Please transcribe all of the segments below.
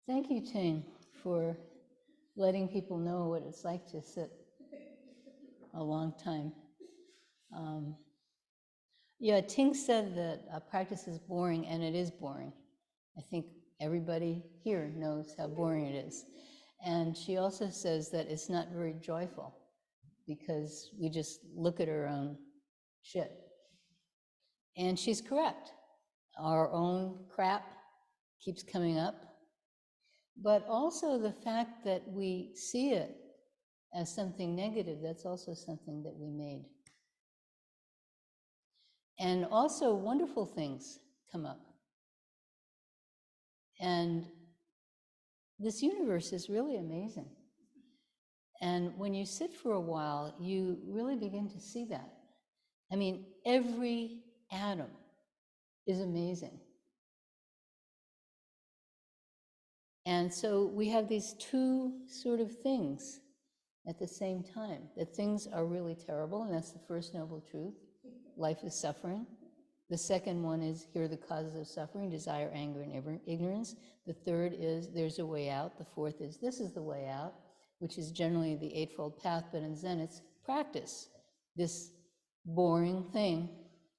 Thank you, Ting, for letting people know what it's like to sit a long time. Yeah, Ting said that practice is boring, and it is boring. I think everybody here knows how boring it is. And she also says that it's not very joyful because we just look at our own shit. And she's correct. Our own crap keeps coming up. But also the fact that we see it as something negative, that's also something that we made. And also wonderful things come up. And this universe is really amazing. And when you sit for a while, you really begin to see that. I mean, every atom is amazing. And so we have these two sort of things at the same time, that things are really terrible, and that's the first noble truth. Life is suffering. The second one is, here are the causes of suffering: desire, anger, and ignorance. The third is, there's a way out. The fourth is, this is the way out, which is generally the Eightfold Path, but in Zen it's practice. This boring thing,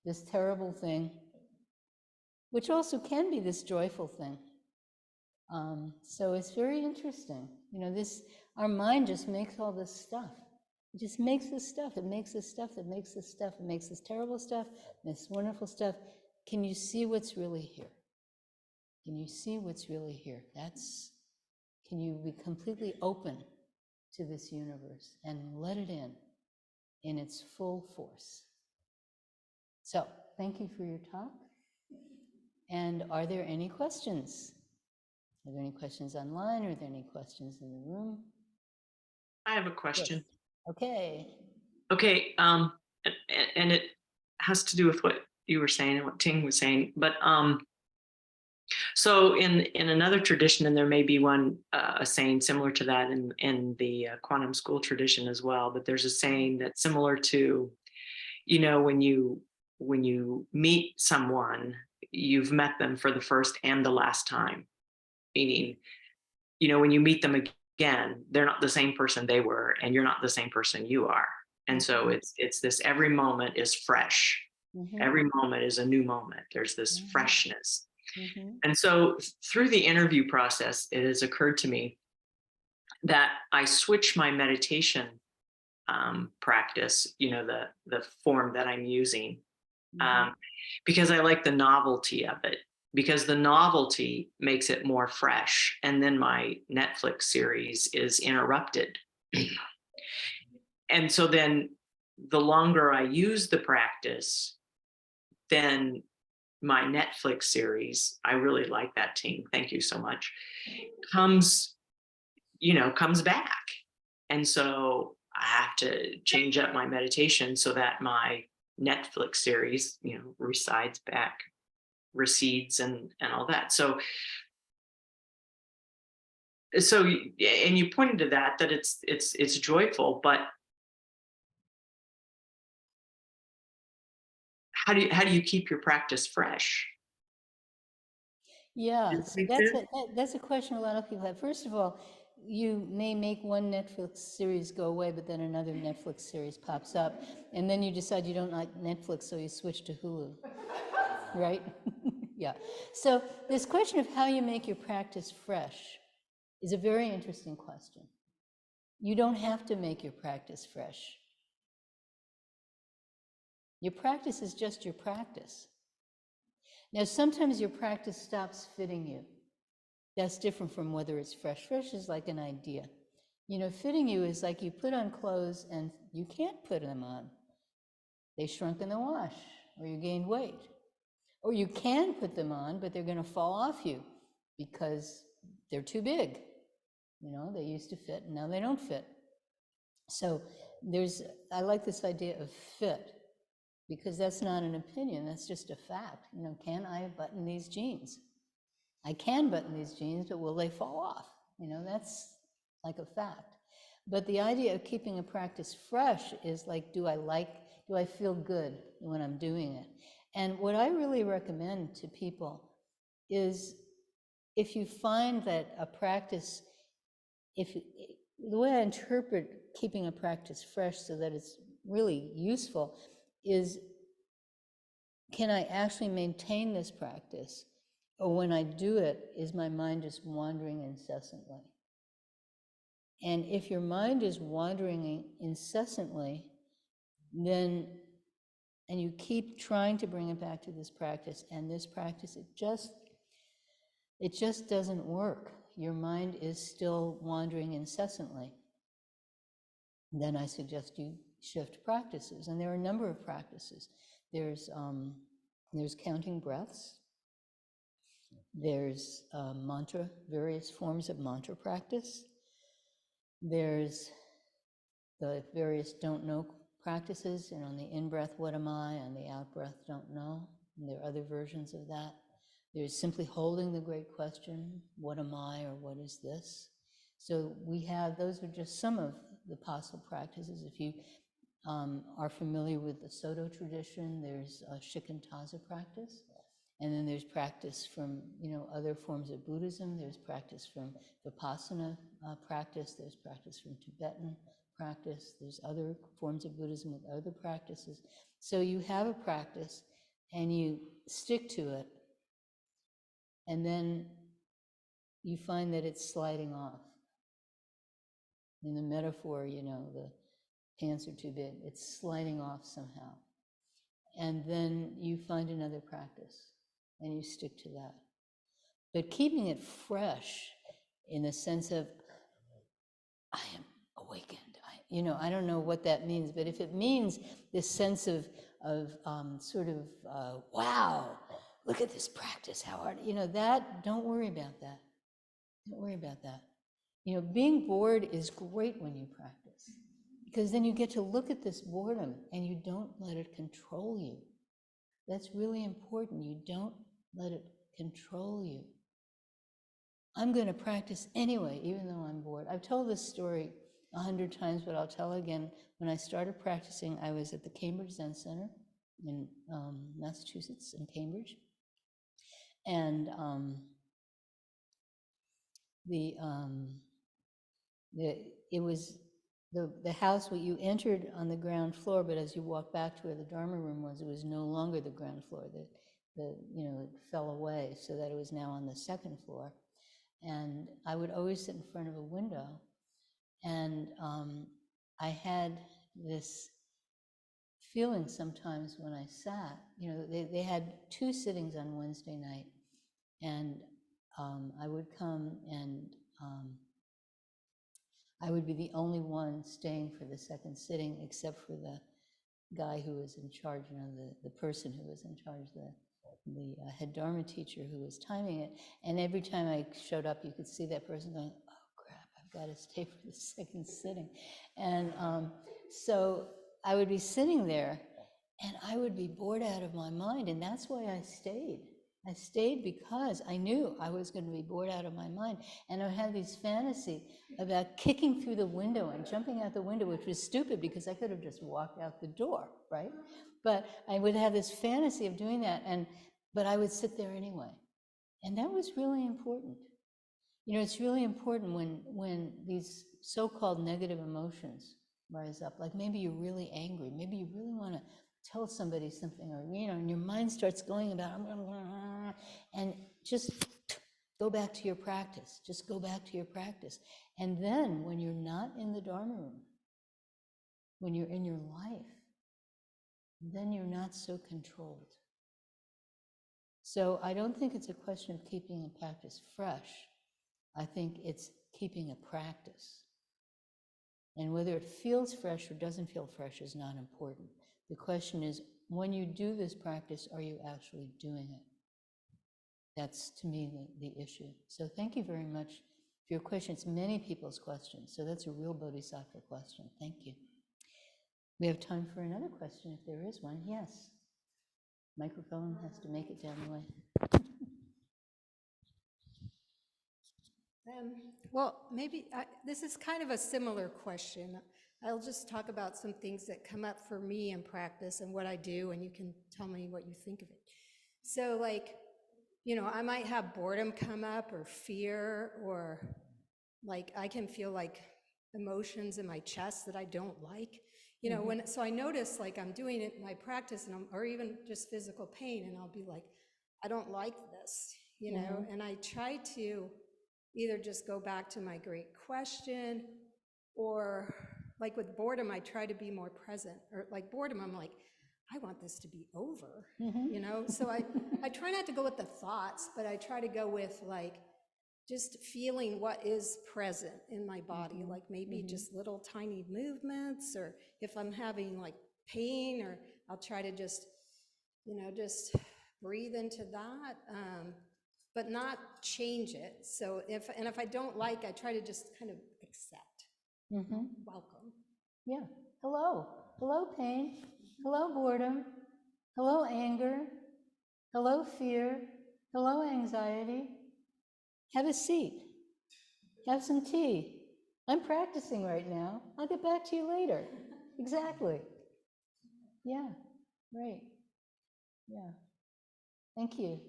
this terrible thing, which also can be this joyful thing. So it's very interesting. You know, our mind just makes all this stuff. It just makes this stuff. It makes this stuff. It makes this stuff. It makes this terrible stuff, this wonderful stuff. Can you see what's really here? Can you see what's really here? Can you be completely open to this universe and let it in its full force? So, thank you for your talk. And are there any questions? Are there any questions online? Are there any questions in the room? I have a question. Yes. Okay. Okay, and it has to do with what you were saying and what Ting was saying. But so in another tradition, and there may be one a saying similar to that in the quantum school tradition as well. But there's a saying that's similar to, you know, when you meet someone, you've met them for the first and the last time. Meaning, you know, when you meet them again, they're not the same person they were, and you're not the same person you are. And so it's this, every moment is fresh. Mm-hmm. Every moment is a new moment. There's this freshness. Mm-hmm. And so through the interview process, it has occurred to me that I switch my meditation practice, you know, the form that I'm using, because I like the novelty of it, because the novelty makes it more fresh. And then my Netflix series is interrupted. And so then the longer I use the practice, then my Netflix series, I really like that, Ting, thank you so much, comes back. And so I have to change up my meditation so that my Netflix series, you know, recedes and all that. So and you pointed to that it's joyful, but how do you keep your practice fresh? Yeah, so that's a question a lot of people have. First of all, you may make one Netflix series go away, but then another Netflix series pops up, and then you decide you don't like Netflix, so you switch to Hulu, right? Yeah. So this question of how you make your practice fresh is a very interesting question. You don't have to make your practice fresh. Your practice is just your practice. Now, sometimes your practice stops fitting you. That's different from whether it's fresh. Fresh is like an idea. You know, fitting you is like you put on clothes and you can't put them on. They shrunk in the wash, or you gained weight. Or you can put them on, but they're going to fall off you because they're too big. You know, they used to fit and now they don't fit. So I like this idea of fit, because that's not an opinion, that's just a fact. You know, can I button these jeans? I can button these jeans, but will they fall off? You know, that's like a fact. But the idea of keeping a practice fresh is like, do I feel good when I'm doing it? And what I really recommend to people is if you find that a practice, the way I interpret keeping a practice fresh so that it's really useful is, can I actually maintain this practice? Or when I do it, is my mind just wandering incessantly? And if your mind is wandering incessantly, then, and you keep trying to bring it back to this practice, and this practice, it just doesn't work. Your mind is still wandering incessantly. Then I suggest you shift practices, and there are a number of practices. There's counting breaths. There's mantra, various forms of mantra practice. There's the various don't know practices, and on the in-breath, what am I? On the out-breath, don't know. And there are other versions of that. There's simply holding the great question, what am I, or what is this? So we have, those are just some of the possible practices. If you are familiar with the Soto tradition, there's a Shikantaza practice. And then there's practice from, other forms of Buddhism. There's practice from Vipassana practice. There's practice from Tibetan practice. There's other forms of Buddhism with other practices. So you have a practice and you stick to it. And then you find that it's sliding off. In the metaphor, the pants are too big. It's sliding off somehow. And then you find another practice and you stick to that. But keeping it fresh in the sense of, I am awakened. I don't know what that means, but if it means this sense of wow, look at this practice, how hard, that, don't worry about that. Don't worry about that. Being bored is great when you practice, because then you get to look at this boredom and you don't let it control you. That's really important. You don't let it control you. I'm going to practice anyway, even though I'm bored. I've told this story 100 times, but I'll tell again. When I started practicing, I was at the Cambridge Zen Center in Massachusetts, in Cambridge. And it was the house where you entered on the ground floor, but as you walked back to where the Dharma room was, it was no longer the ground floor. It fell away, so that it was now on the second floor. And I would always sit in front of a window, and I had this feeling sometimes when I sat. They had 2 sittings on Wednesday night, and I would come and I would be the only one staying for the second sitting, except for the guy who was in charge, the person who was in charge, the head Dharma teacher who was timing it. And every time I showed up, you could see that person going, oh crap, I've got to stay for the second sitting. And so I would be sitting there and I would be bored out of my mind. And that's why I stayed. I stayed because I knew I was going to be bored out of my mind. And I had this fantasy about kicking through the window and jumping out the window, which was stupid because I could have just walked out the door, right? But I would have this fantasy of doing that, but I would sit there anyway. And that was really important. It's really important when these so-called negative emotions rise up, like maybe you're really angry, maybe you really want to tell somebody something, or and your mind starts going about, and just go back to your practice. Just go back to your practice. And then when you're not in the Dharma room, when you're in your life, then you're not so controlled. So I don't think it's a question of keeping a practice fresh. I think it's keeping a practice. And whether it feels fresh or doesn't feel fresh is not important. The question is, when you do this practice, are you actually doing it? That's, to me, the issue. So thank you very much for your question. It's many people's questions, so that's a real bodhisattva question. Thank you. We have time for another question, if there is one. Yes. Microphone has to make it down the way. Well, maybe this is kind of a similar question. I'll just talk about some things that come up for me in practice and what I do, and you can tell me what you think of it. So, you know, I might have boredom come up or fear, or like I can feel like emotions in my chest that I don't like. You know, when, so I notice like I'm doing it in my practice and or even just physical pain, and I'll be like, I don't like this, you know, and I try to either just go back to my great question, or like with boredom, I try to be more present. Or like boredom, I'm like, I want this to be over, you know? So I try not to go with the thoughts, but I try to go with like, just feeling what is present in my body, like maybe just little tiny movements, or if I'm having like pain, or I'll try to just, you know, just breathe into that, but not change it. So if I don't like, I try to just kind of accept, welcome. Yeah. Hello. Hello, pain. Hello, boredom. Hello, anger. Hello, fear. Hello, anxiety. Have a seat. Have some tea. I'm practicing right now. I'll get back to you later. Exactly. Yeah. Right. Yeah. Thank you.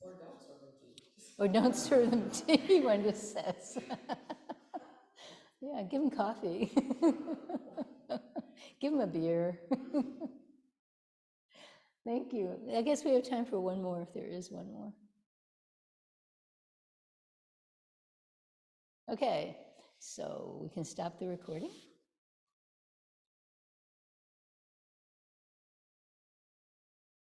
Or don't serve them tea, one just says. Yeah, give them coffee. Give them a beer. Thank you. I guess we have time for one more if there is one more. Okay, so we can stop the recording.